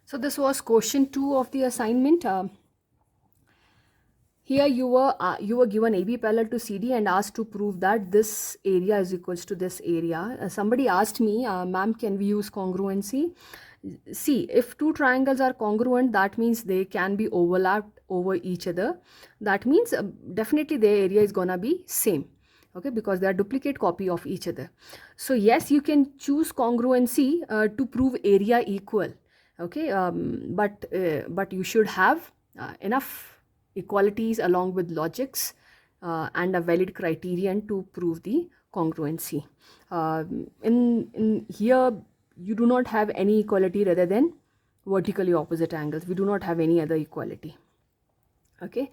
So this was question 2 of the assignment. Here you were given AB parallel to CD and asked to prove that this area is equals to this area. Somebody asked me, ma'am, can we use congruency? See, if two triangles are congruent, that means they can be overlapped over each other. That means definitely their area is gonna be same. Okay, because they are duplicate copy of each other. So yes, you can choose congruency to prove area equal. Okay, but you should have enough equalities along with logics and a valid criterion to prove the congruency. In here you do not have any equality rather than vertically opposite angles. We do not have any other equality. Okay,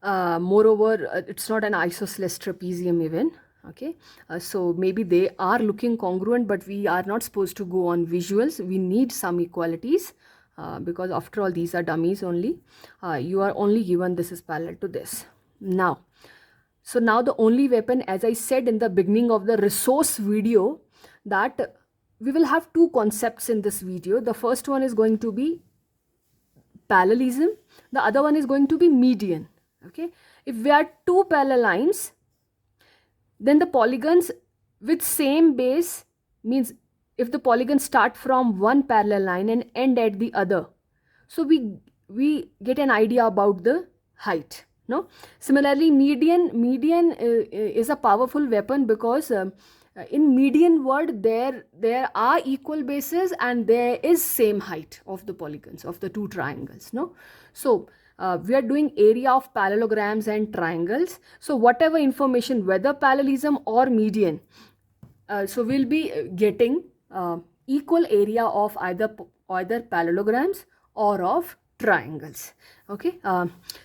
moreover it's not an isosceles trapezium even. Okay, so maybe they are looking congruent, but we are not supposed to go on visuals. We need some equalities because after all these are dummies only. You are only given this is parallel to this. Now, so now the only weapon, as I said in the beginning of the resource video, that we will have two concepts in this video. The first one is going to be parallelism, the other one is going to be median. Okay, if we are two parallel lines, then the polygons with same base, means if the polygons start from one parallel line and end at the other, so we get an idea about the height. No, similarly median is a powerful weapon because in median word there are equal bases and there is same height of the polygons of the two triangles. No, so we are doing area of parallelograms and triangles. So whatever information, whether parallelism or median, so we'll be getting equal area of either parallelograms or of triangles. Okay,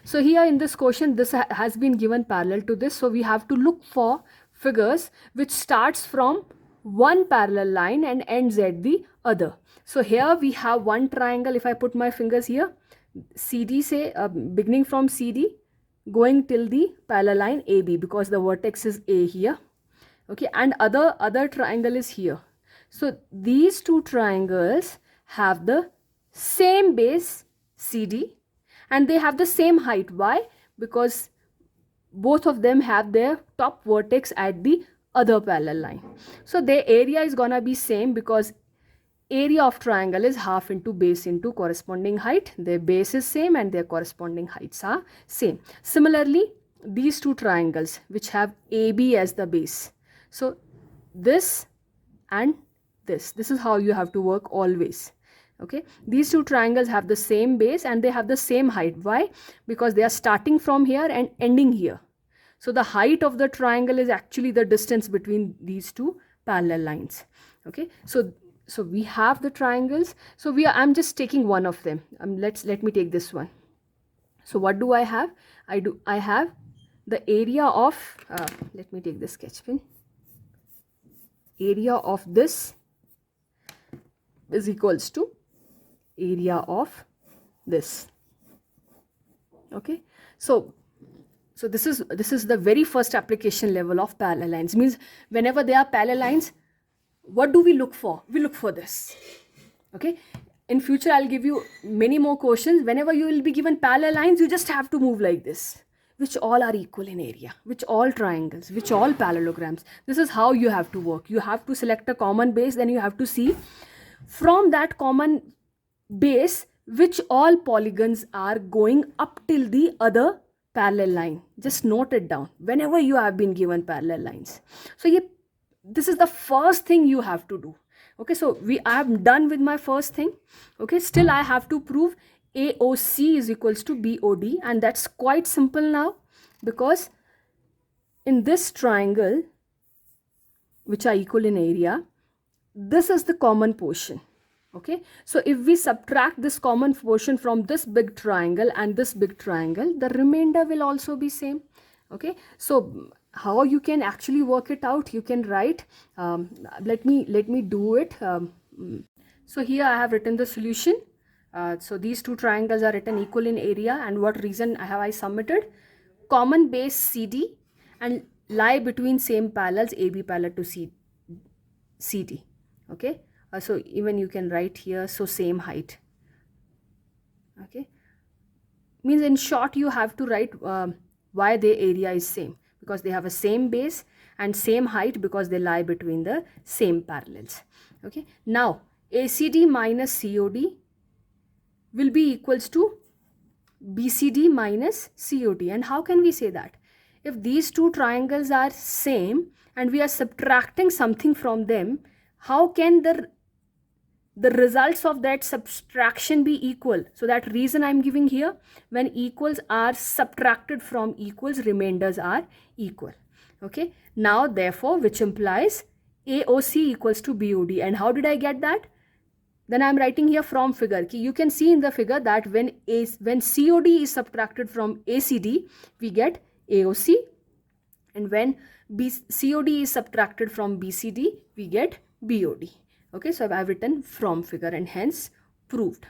so here in this question this has been given parallel to this, so we have to look for figures which starts from one parallel line and ends at the other. So here we have one triangle. If I put my fingers here, CD, say beginning from CD going till the parallel line AB, because the vertex is A here. Okay, and other triangle is here. So these two triangles have the same base CD and they have the same height. Why? Because both of them have their top vertex at the other parallel line. So their area is gonna be same because area of triangle is half into base into corresponding height. Their base is same and their corresponding heights are same. Similarly, these two triangles which have AB as the base, so this and this is how you have to work always. Okay, these two triangles have the same base and they have the same height. Why? Because they are starting from here and ending here. So the height of the triangle is actually the distance between these two parallel lines. Okay, so we have the triangles. So I'm just taking one of them. Let me take this one. So what do I have? I have the area of let me take the sketch pen. Area of this is equals to area of this. Okay, so this is the very first application level of parallel lines. Means whenever there are parallel lines, what do we look for? We look for this. Okay, in future I'll give you many more questions. Whenever you will be given parallel lines, you just have to move like this, which all are equal in area, which all triangles, which all parallelograms. This is how you have to work. You have to select a common base, then you have to see from that common base which all polygons are going up till the other parallel line. Just note it down whenever you have been given parallel lines. So this is the first thing you have to do. Okay, so I am done with my first thing. Okay, still I have to prove AOC is equals to BOD, and that's quite simple now, because in this triangle which are equal in area, this is the common portion. Okay, so if we subtract this common portion from this big triangle and this big triangle, the remainder will also be same. Okay, so how you can actually work it out, you can write, let me do it. So here I have written the solution. So these two triangles are written equal in area, and what reason have I submitted? Common base CD and lie between same parallels, AB parallel to CD. Okay, so even you can write here, so same height. Okay, means in short you have to write why their area is same, because they have a same base and same height, because they lie between the same parallels. Okay, now ACD minus COD will be equals to BCD minus COD. And how can we say that? If these two triangles are same and we are subtracting something from them, how can the results of that subtraction be equal? So that reason I'm giving here, when equals are subtracted from equals, remainders are equal. Okay, now therefore, which implies AOC equals to BOD. And how did I get that? Then I'm writing here from figure. You can see in the figure that when COD is subtracted from ACD, we get AOC, and when COD is subtracted from BCD, we get BOD. Okay, so I've written from figure and hence proved.